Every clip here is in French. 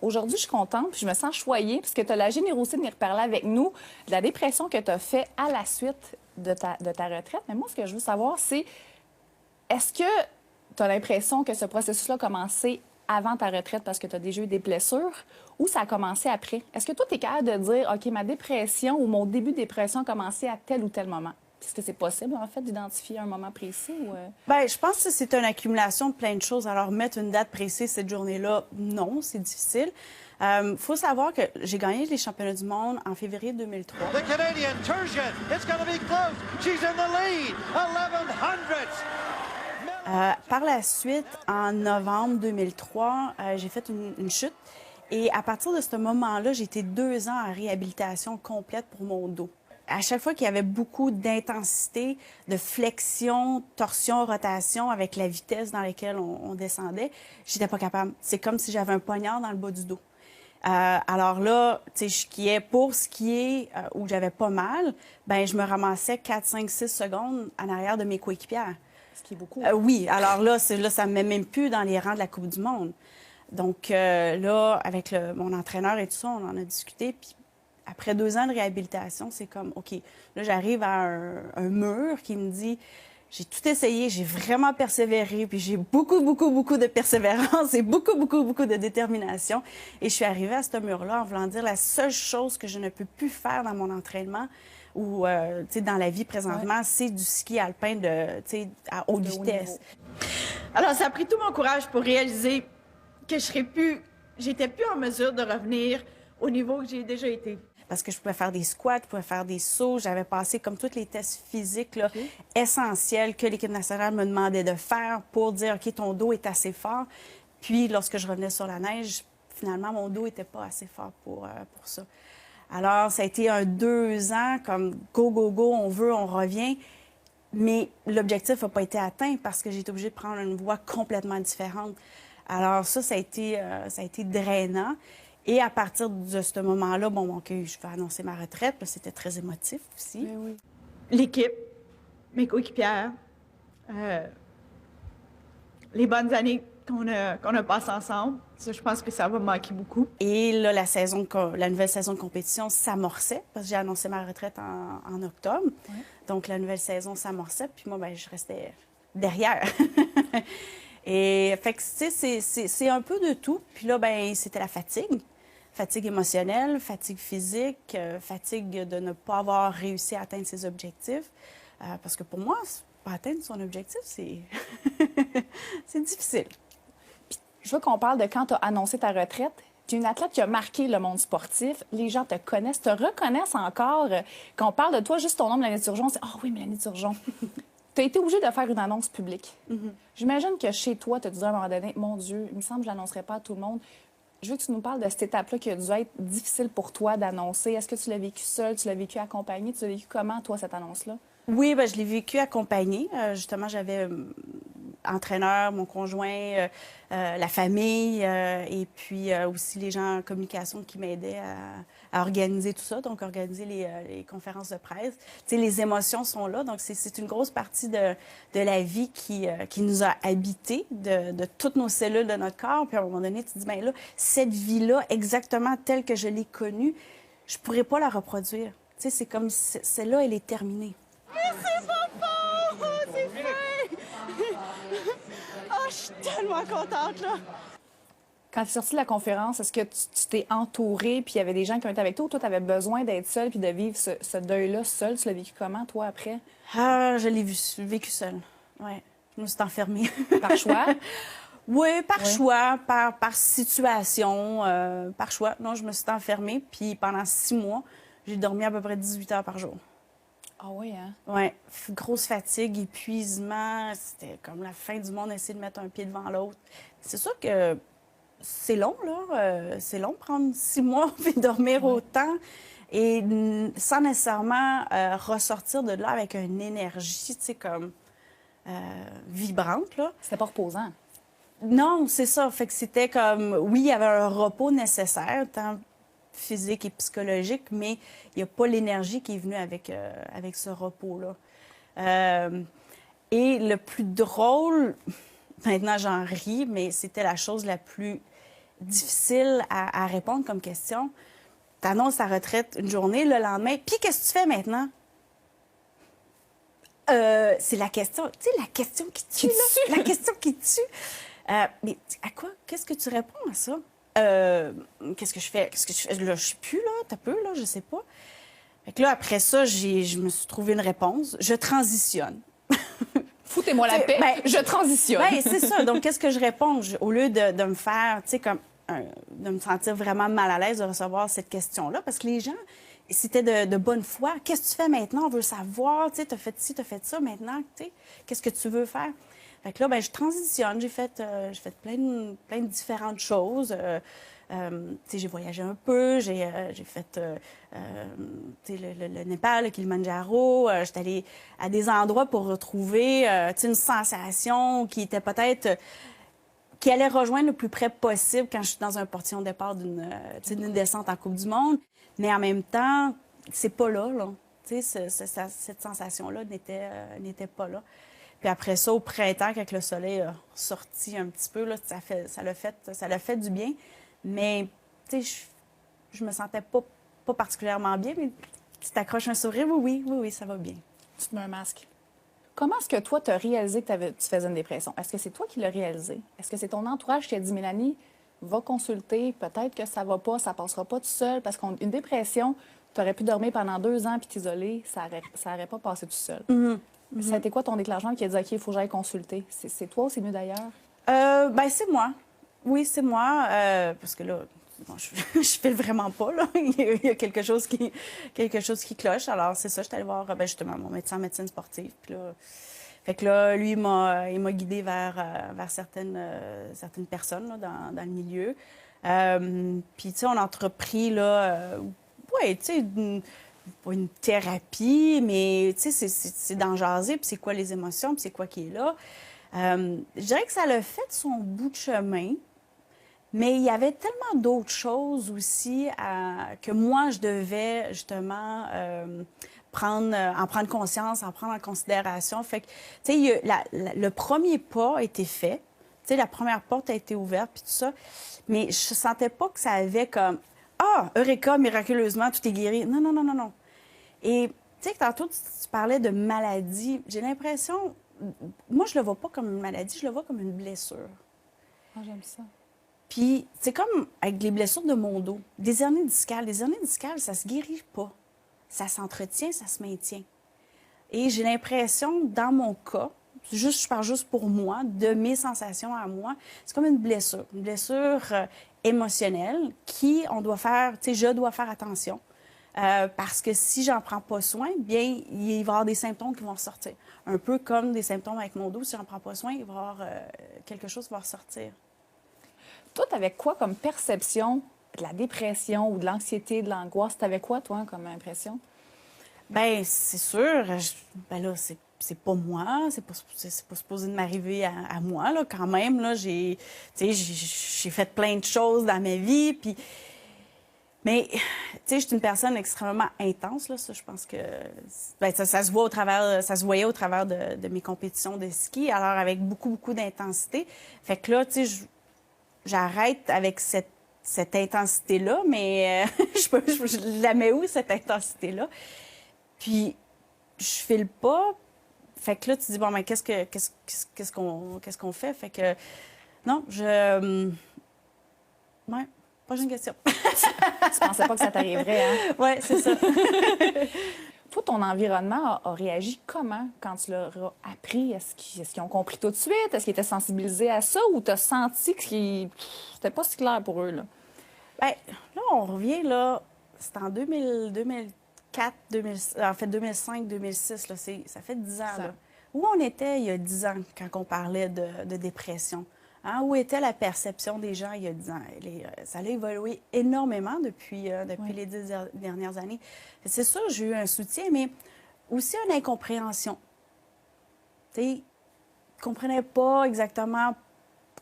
Aujourd'hui, je suis contente puis je me sens choyée parce que tu as la générosité de venir parler avec nous de la dépression que tu as fait à la suite de ta retraite. Mais moi, ce que je veux savoir, c'est est-ce que tu as l'impression que ce processus-là a commencé avant ta retraite parce que tu as déjà eu des blessures ou ça a commencé après? Est-ce que toi, tu es capable de dire, OK, ma dépression ou mon début de dépression a commencé à tel ou tel moment? Est-ce que c'est possible, en fait, d'identifier un moment précis? Ou Bien, je pense que c'est une accumulation de plein de choses. Alors, mettre une date précise cette journée-là, non, c'est difficile. Faut savoir que j'ai gagné les championnats du monde en février 2003. The Canadian Tertian, it's going to be close. She's in the lead, 11 hundredths. Par la suite, en novembre 2003, j'ai fait une chute. Et à partir de ce moment-là, j'ai été 2 ans en réhabilitation complète pour mon dos. À chaque fois qu'il y avait beaucoup d'intensité, de flexion, torsion, rotation avec la vitesse dans laquelle on descendait, j'étais pas capable. C'est comme si j'avais un poignard dans le bas du dos. Alors là, tu sais, je skiais pour skier où j'avais pas mal, ben je me ramassais 4, 5, 6 secondes en arrière de mes coéquipières. ce qui est beaucoup? Oui, alors là, ça me met même plus dans les rangs de la Coupe du monde. Donc là, avec mon entraîneur et tout ça, on en a discuté, puis après 2 ans de réhabilitation, c'est comme, OK, là, j'arrive à un mur qui me dit, j'ai tout essayé, j'ai vraiment persévéré, puis j'ai beaucoup, beaucoup, beaucoup de persévérance et beaucoup, beaucoup, beaucoup de détermination. Et je suis arrivée à ce mur-là en voulant dire la seule chose que je ne peux plus faire dans mon entraînement ou tu sais, dans la vie présentement, c'est du ski alpin tu sais, à haute vitesse. Alors, ça a pris tout mon courage pour réaliser que j'étais plus en mesure de revenir au niveau que j'ai déjà été. Parce que je pouvais faire des squats, je pouvais faire des sauts. J'avais passé comme tous les tests physiques là, essentiels que l'équipe nationale me demandait de faire pour dire, OK, ton dos est assez fort. Puis, lorsque je revenais sur la neige, finalement, mon dos n'était pas assez fort pour ça. Alors, ça a été 2 ans comme go, go, go, on veut, on revient. Mais l'objectif n'a pas été atteint parce que j'ai été obligée de prendre une voie complètement différente. Alors ça a été drainant. Et à partir de ce moment-là, bon, OK, je vais annoncer ma retraite. C'était très émotif aussi. Mais oui. L'équipe, mes coéquipières, les bonnes années qu'on a passées ensemble, ça, je pense que ça va me manquer beaucoup. Et là, la nouvelle saison de compétition s'amorçait parce que j'ai annoncé ma retraite en octobre. Ouais. Donc, la nouvelle saison s'amorçait. Puis moi, ben, je restais derrière. Et fait que, tu sais, c'est un peu de tout. Puis là, ben, c'était la fatigue. Fatigue émotionnelle, fatigue physique, fatigue de ne pas avoir réussi à atteindre ses objectifs. Parce que pour moi, pas atteindre son objectif, c'est c'est difficile. Je veux qu'on parle de quand tu as annoncé ta retraite. Tu es une athlète qui a marqué le monde sportif. Les gens te connaissent, te reconnaissent encore. Quand on parle de toi, juste ton nom, Mélanie Turgeon, c'est « Ah oui, Mélanie Turgeon ». Tu as été obligée de faire une annonce publique. J'imagine que chez toi, tu as dit à un moment donné « Mon Dieu, il me semble que je n'annoncerai pas à tout le monde ». Je veux que tu nous parles de cette étape-là qui a dû être difficile pour toi d'annoncer. Est-ce que tu l'as vécu seule? Tu l'as vécu accompagnée? Tu l'as vécu comment, toi, cette annonce-là? Oui, ben, je l'ai vécu accompagnée. Justement, j'avais entraîneur, mon conjoint, la famille et puis aussi les gens en communication qui m'aidaient à organiser tout ça, donc organiser les conférences de presse. Tu sais, les émotions sont là, donc c'est une grosse partie de la vie qui nous a habités, de toutes nos cellules de notre corps. Puis à un moment donné, tu te dis, bien là, cette vie-là, exactement telle que je l'ai connue, je pourrais pas la reproduire. Tu sais, c'est comme, celle-là, elle est terminée. Mais c'est pas fort! Oh, c'est fait! Oh, je suis tellement contente, là! Quand tu es sortie de la conférence, est-ce que tu t'es entourée puis il y avait des gens qui ont été avec toi ou toi, tu avais besoin d'être seule puis de vivre ce deuil-là seule? Tu l'as vécu comment, toi, après? Ah, je l'ai vécu seule. Ouais. Je me suis enfermée. Par choix? Oui, par Oui. choix, par situation, par choix. Non, je me suis enfermée, puis pendant 6 mois, j'ai dormi à peu près 18 heures par jour. Ah oui, hein? Oui, grosse fatigue, épuisement, c'était comme la fin du monde, essayer de mettre un pied devant l'autre. C'est sûr que c'est long, là. C'est long de prendre 6 mois puis dormir autant et sans nécessairement ressortir de là avec une énergie, tu sais, comme vibrante, là. C'était pas reposant. Non, c'est ça. Fait que c'était comme, oui, il y avait un repos nécessaire, tant physique et psychologique, mais il n'y a pas l'énergie qui est venue avec ce repos-là. Et le plus drôle, maintenant j'en ris, mais c'était la chose la plus difficile à répondre comme question. Tu annonces ta retraite une journée, le lendemain, puis qu'est-ce que tu fais maintenant? C'est la question, tu sais, la question qui tue, là. La question qui tue. Mais à quoi? Qu'est-ce que tu réponds à ça? Qu'est-ce que je fais? Là, je sais plus, là, t'as peu, là, je sais pas. Fait que là, après ça, je me suis trouvé une réponse. Je transitionne. Foutez-moi la paix, je transitionne. Ben, c'est ça. Donc, qu'est-ce que je réponds? Au lieu de me faire, tu sais, comme de me sentir vraiment mal à l'aise de recevoir cette question-là, parce que les gens, c'était de bonne foi. Qu'est-ce que tu fais maintenant? On veut savoir, tu sais, t'as fait ci, t'as fait ça maintenant, tu sais, qu'est-ce que tu veux faire? Fait que là, ben, je transitionne. J'ai fait plein de différentes choses. Tu sais, j'ai voyagé un peu, j'ai fait tu sais, le Népal, le Kilimandjaro. J'étais allée à des endroits pour retrouver tu sais, une sensation qui était peut-être qui allait rejoindre le plus près possible quand je suis dans un portillon de départ d'une descente en Coupe du Monde. Mais en même temps, c'est pas là. Tu sais, cette sensation-là n'était pas là. Puis après ça, au printemps, quand le soleil a sorti un petit peu, là, ça l'a fait du bien. Mais, tu sais, je me sentais pas particulièrement bien, mais tu t'accroches un sourire, oui, ça va bien. Tu te mets un masque. Comment est-ce que toi, tu as réalisé que tu faisais une dépression? Est-ce que c'est toi qui l'as réalisé? Est-ce que c'est ton entourage qui a dit, Mélanie, va consulter, peut-être que ça va pas, ça passera pas tout seul, parce qu'une dépression, tu aurais pu dormir pendant 2 ans puis t'isoler, ça aurait pas passé tout seul. Ça a été quoi ton déclenchement qui a dit, OK, il faut que j'aille consulter? C'est toi ou c'est mieux d'ailleurs? Ben c'est moi. Oui, c'est moi. Parce que là, bon, je file vraiment pas, là. Il y a quelque chose qui cloche. Alors, c'est ça, je suis allée voir justement mon médecin en médecine sportive. Puis là, fait que là, lui, il m'a guidée vers certaines personnes là, dans le milieu. Puis, tu sais, on a entrepris, là, ouais, tu sais, pas une thérapie, mais tu sais, c'est d'en jaser, puis c'est quoi les émotions, puis c'est quoi qui est là. Je dirais que ça l'a fait son bout de chemin, mais il y avait tellement d'autres choses aussi que moi, je devais justement en prendre conscience, en prendre en considération. Fait que, tu sais, le premier pas a été fait. Tu sais, la première porte a été ouverte, puis tout ça. Mais je sentais pas que ça avait comme « Ah, Eureka, miraculeusement, tout est guéri. » Non, non, non, non, non. Et, tu sais, tantôt, tu parlais de maladie. J'ai l'impression... Moi, je le vois pas comme une maladie, je le vois comme une blessure. Ah, j'aime ça. Puis, c'est comme avec les blessures de mon dos. Des hernies discales. Les hernies discales, ça se guérit pas. Ça s'entretient, ça se maintient. Et j'ai l'impression, dans mon cas, je parle juste pour moi, de mes sensations à moi, c'est comme une blessure émotionnelle qui, on doit faire, tu sais, je dois faire attention. Parce que si j'en prends pas soin, bien, il va y avoir des symptômes qui vont ressortir. Un peu comme des symptômes avec mon dos, si j'en prends pas soin, il va y avoir quelque chose qui va ressortir. Toi, t'avais quoi comme perception de la dépression ou de l'anxiété, de l'angoisse? T'avais quoi, toi, comme impression? Bien, c'est sûr. Ben là, c'est pas moi. C'est pas supposé de m'arriver à moi, là, quand même. Là, j'ai fait plein de choses dans ma vie, puis... Mais, tu sais, je suis une personne extrêmement intense, là, ça, je pense que... Ben, ça se voit ça se voyait au travers de mes compétitions de ski, alors avec beaucoup, beaucoup d'intensité. Fait que là, tu sais, j'arrête avec cette intensité-là, mais je la mets où, cette intensité-là? Puis, je file pas. Fait que là, tu dis, bon, mais qu'est-ce qu'on fait? Fait que, non, ouais, prochaine question. Tu pensais pas que ça t'arriverait, hein? Oui, c'est ça. Toi, ton environnement a réagi comment quand tu leur as appris? Est-ce qu'ils ont compris tout de suite? Est-ce qu'ils étaient sensibilisés à ça ou tu as senti que c'était pas si clair pour eux, là? Bien, là, on revient, là, c'est en 2004, en fait 2005, 2006, là, ça fait 10 ans, là. Où on était il y a 10 ans quand on parlait de dépression? Hein? Où était la perception des gens il y a 10 ans? Ça a évolué énormément depuis les 10 dernières années. C'est sûr, j'ai eu un soutien, mais aussi une incompréhension. Tu sais, ils ne comprenaient pas exactement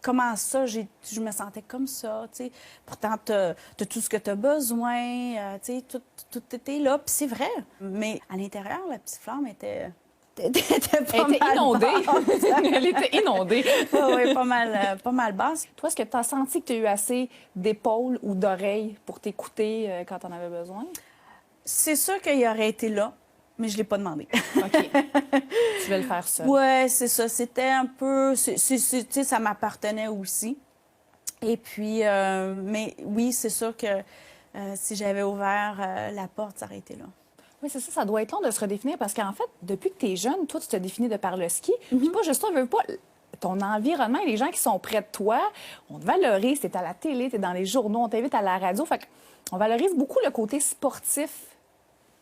comment ça, je me sentais comme ça, tu sais. Pourtant, tu as tout ce que tu as besoin, tu sais, tout était là, puis c'est vrai. Mais à l'intérieur, la petite flamme était était pas Elle était mal inondée. basse. Elle était inondée. Oui, pas mal basse. Toi, est-ce que tu as senti que tu as eu assez d'épaules ou d'oreilles pour t'écouter quand tu en avais besoin? C'est sûr qu'il aurait été là, mais je ne l'ai pas demandé. OK. Tu veux le faire seul. Oui, c'est ça. C'était un peu... tu sais, ça m'appartenait aussi. Et puis, mais oui, c'est sûr que si j'avais ouvert la porte, ça aurait été là. Oui, c'est ça, ça doit être long de se redéfinir parce qu'en fait, depuis que tu es jeune, toi, tu te définis de par le ski. Puis pas juste toi, veux pas. Ton environnement et les gens qui sont près de toi, on te valorise, tu es à la télé, tu es dans les journaux, on t'invite à la radio. Fait on valorise beaucoup le côté sportif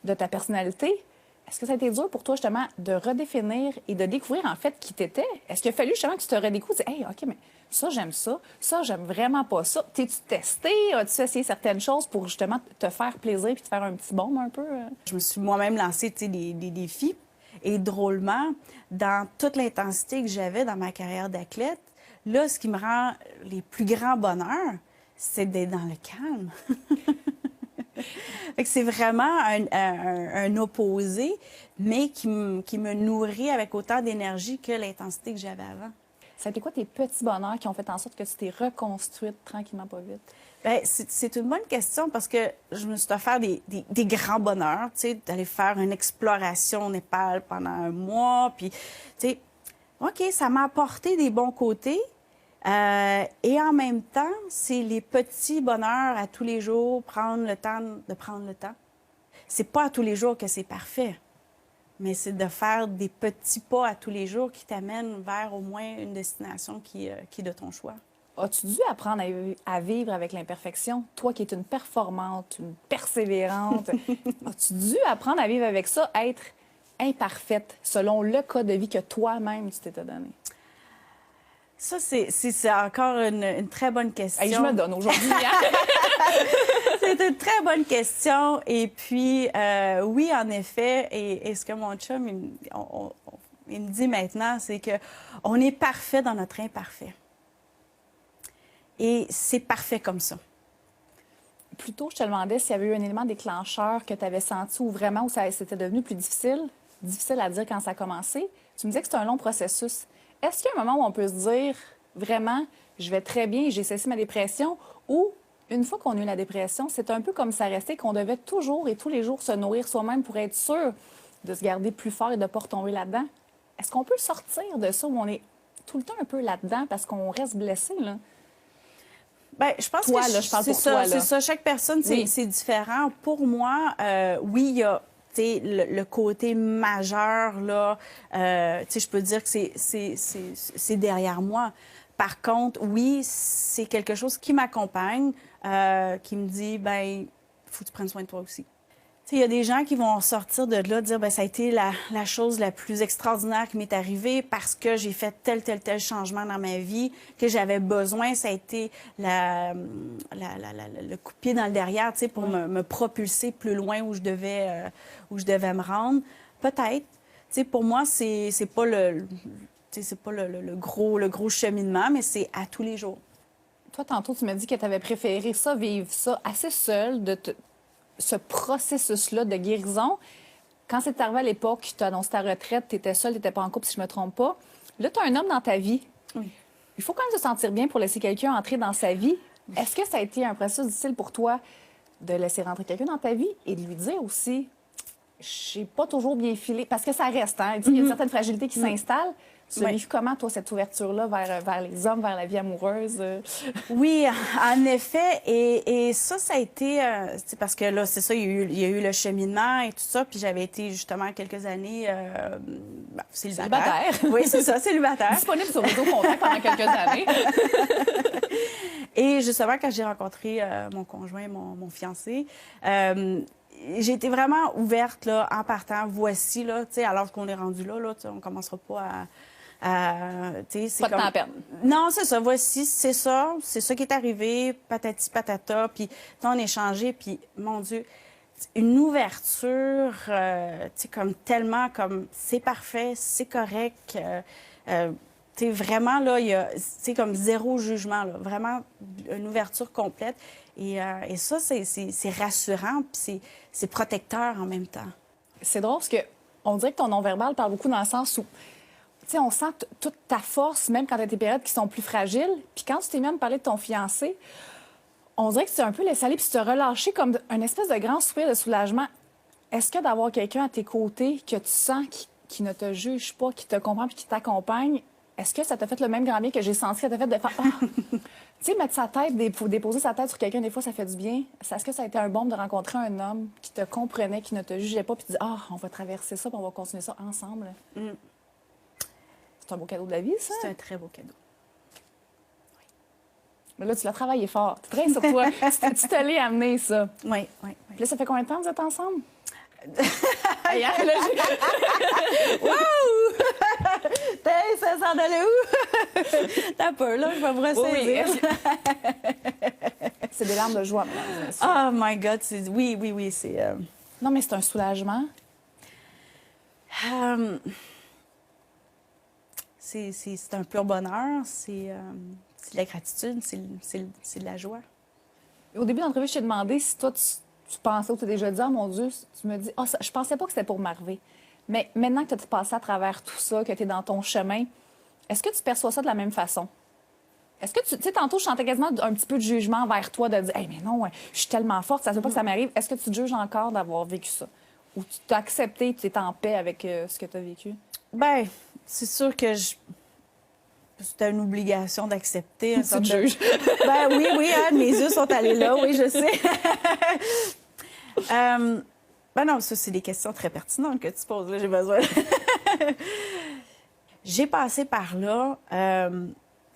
de ta personnalité. Est-ce que ça a été dur pour toi, justement, de redéfinir et de découvrir, en fait, qui t'étais? Est-ce qu'il a fallu, justement, que tu te redécouvres et hey, OK, mais ça, j'aime vraiment pas ça. T'es-tu testé? As-tu essayé certaines choses pour, justement, te faire plaisir puis te faire un petit baume un peu? Je me suis moi-même lancé, tu sais, des défis. Et drôlement, dans toute l'intensité que j'avais dans ma carrière d'athlète, là, ce qui me rend les plus grands bonheurs, c'est d'être dans le calme. Fait que c'est vraiment un opposé, mais qui me nourrit avec autant d'énergie que l'intensité que j'avais avant. Ça a été quoi tes petits bonheurs qui ont fait en sorte que tu t'es reconstruite tranquillement, pas vite? Bien, c'est une bonne question parce que je me suis offert des grands bonheurs, tu sais, d'aller faire une exploration au Népal pendant un mois, puis, tu sais, OK, ça m'a apporté des bons côtés, et en même temps, c'est les petits bonheurs à tous les jours, prendre le temps de prendre le temps. C'est pas à tous les jours que c'est parfait, mais c'est de faire des petits pas à tous les jours qui t'amènent vers au moins une destination qui est de ton choix. As-tu dû apprendre à vivre avec l'imperfection? Toi qui es une performante, une persévérante, as-tu dû apprendre à vivre avec ça, être imparfaite selon le cas de vie que toi-même tu t'étais donné? Ça, c'est encore une très bonne question. Hey, je me donne aujourd'hui. Hein? C'est une très bonne question. Et puis, oui, en effet, et ce que mon chum, il me dit maintenant, c'est qu'on est parfait dans notre imparfait. Et c'est parfait comme ça. Plus tôt, je te demandais s'il y avait eu un élément déclencheur que tu avais senti ou vraiment où c'était devenu plus difficile à dire quand ça a commencé. Tu me disais que c'était un long processus. Est-ce qu'il y a un moment où on peut se dire vraiment, je vais très bien, j'ai cessé ma dépression, ou une fois qu'on a eu la dépression, c'est un peu comme ça restait qu'on devait toujours et tous les jours se nourrir soi-même pour être sûr de se garder plus fort et de ne pas retomber là-dedans? Est-ce qu'on peut sortir de ça où on est tout le temps un peu là-dedans parce qu'on reste blessé, là? Bien, je pense toi, que là, je parle c'est pour ça, toi, là. c'est ça. Chaque personne, Oui. c'est différent. Pour moi, oui, il y a le côté majeur, là, je peux dire que c'est derrière moi. Par contre, oui, c'est quelque chose qui m'accompagne, qui me dit, ben, il faut que tu prennes soin de toi aussi. Il y a des gens qui vont sortir de là, dire, ben ça a été la chose la plus extraordinaire qui m'est arrivée parce que j'ai fait tel changement dans ma vie que j'avais besoin. Ça a été le coup de pied dans le derrière, pour me propulser plus loin où je devais me rendre. Peut-être. Pour moi, c'est pas le gros cheminement, mais c'est à tous les jours. Toi, tantôt, tu m'as dit que tu avais préféré ça, vivre ça assez seul, ce processus-là de guérison. Quand c'est arrivé à l'époque, tu as annoncé ta retraite, tu étais seule, tu n'étais pas en couple, si je ne me trompe pas. Là, tu as un homme dans ta vie. Oui. Il faut quand même se sentir bien pour laisser quelqu'un entrer dans sa vie. Est-ce que ça a été un processus difficile pour toi de laisser rentrer quelqu'un dans ta vie et de lui dire aussi, je n'ai pas toujours bien filé, parce que ça reste, hein? Il y a une certaine fragilité qui s'installe. Tu as vécu comment, toi, cette ouverture-là vers les hommes, vers la vie amoureuse? Oui, en effet. Et ça a été... c'est parce que là, c'est ça, il y a eu le cheminement et tout ça. Puis j'avais été justement quelques années célibataire. Oui, c'est ça, célibataire. Disponible sur Réseau Contact pendant quelques années. Et justement, quand j'ai rencontré mon conjoint, mon fiancé, j'ai été vraiment ouverte là, en partant. Voici, là, alors qu'on est rendu là, on ne commencera pas à... Pas de temps à perdre. Non, c'est ça. Voici, c'est ça qui est arrivé, patati patata. Puis on a échangé, puis mon Dieu, une ouverture, comme tellement, comme c'est parfait, c'est correct. Vraiment, là, il y a, comme zéro jugement, là. Vraiment une ouverture complète. Et ça, c'est rassurant, puis c'est protecteur en même temps. C'est drôle parce que on dirait que ton non-verbal parle beaucoup dans le sens où, tu sais, on sent toute ta force, même quand tu as des périodes qui sont plus fragiles. Puis quand tu t'es mis à me parler de ton fiancé, on dirait que tu t'es un peu laissé aller puis tu t'es relâché comme un espèce de grand soupir de soulagement. Est-ce que d'avoir quelqu'un à tes côtés que tu sens qui ne te juge pas, qui te comprend puis qui t'accompagne, est-ce que ça t'a fait le même grand bien que j'ai senti que ça t'a fait de faire... Ah! Tu sais, mettre sa tête, déposer sa tête sur quelqu'un, des fois, ça fait du bien. Est-ce que ça a été un baume de rencontrer un homme qui te comprenait, qui ne te jugeait pas, puis de dire, ah, on va traverser ça, puis on va continuer ça ensemble? C'est un beau cadeau de la vie, ça? C'est un très beau cadeau. Mais là, tu l'as travaillé fort. Tu travailles sur toi. Tu te l'es amené, ça. Oui. Puis là, ça fait combien de temps que vous êtes ensemble? Hey, ça s'en allait où? T'as peur, là? Je vais me ressaisir. Oui. C'est des larmes de joie, mesdames et messieurs. Oh my God! Oui, c'est... Non, mais c'est un soulagement. C'est un pur bonheur. C'est de la gratitude. C'est de la joie. Au début de l'entrevue, je t'ai demandé si toi, tu pensais ou tu t'es déjà dit, oh mon Dieu, tu me dis, oh, je pensais pas que c'était pour m'arriver. Mais maintenant que tu as passé à travers tout ça, que tu es dans ton chemin, est-ce que tu perçois ça de la même façon? Est-ce que tu sais, tantôt, je sentais quasiment un petit peu de jugement vers toi, de dire, hey, mais non, je suis tellement forte, ça ne veut pas que ça m'arrive. Est-ce que tu te juges encore d'avoir vécu ça? Ou tu t'as accepté, tu es en paix avec ce que tu as vécu? Ben, c'est sûr que c'est une obligation d'accepter. Tu te juges. Ben oui, hein, mes yeux sont allés là, oui, je sais. Ben non, ça, c'est des questions très pertinentes que tu poses, là, j'ai besoin. J'ai passé par là.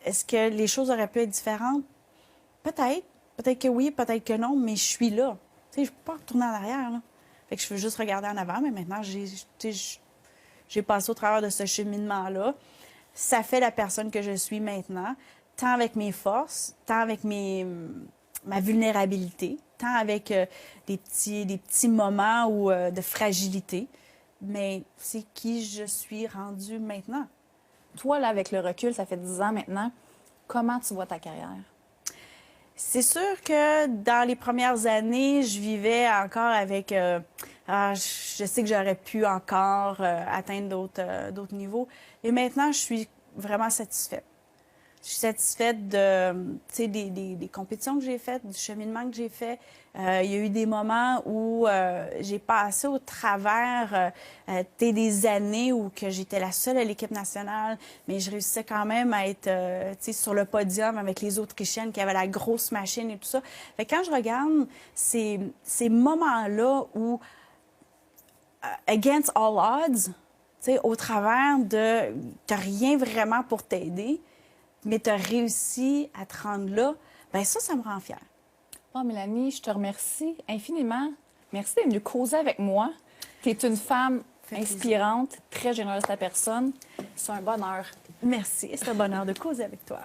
Est-ce que les choses auraient pu être différentes? Peut-être. Peut-être que oui, peut-être que non, mais je suis là. Tu sais, je ne peux pas retourner en arrière, là. Fait que je veux juste regarder en avant, mais maintenant, j'ai passé au travers de ce cheminement-là. Ça fait la personne que je suis maintenant, tant avec mes forces, tant avec ma vulnérabilité, tant avec des petits moments de fragilité. Mais c'est qui je suis rendue maintenant. Toi, là, avec le recul, ça fait 10 ans maintenant, comment tu vois ta carrière? C'est sûr que dans les premières années, je vivais encore avec... je sais que j'aurais pu encore atteindre d'autres niveaux. Et maintenant, je suis vraiment satisfaite. Je suis satisfaite des compétitions que j'ai faites, du cheminement que j'ai fait. Il y a eu des moments où j'ai passé au travers des années où que j'étais la seule à l'équipe nationale, mais je réussissais quand même à être sur le podium avec les Autrichiennes qui avaient la grosse machine et tout ça. Fait que quand je regarde ces moments-là où, against all odds, au travers de t'as rien vraiment pour t'aider, mais tu as réussi à te rendre là, bien ça me rend fière. Bon, Mélanie, je te remercie infiniment. Merci d'être venue causer avec moi. Tu es une femme inspirante, très généreuse de ta personne. C'est un bonheur. Merci. C'est un bonheur de causer avec toi.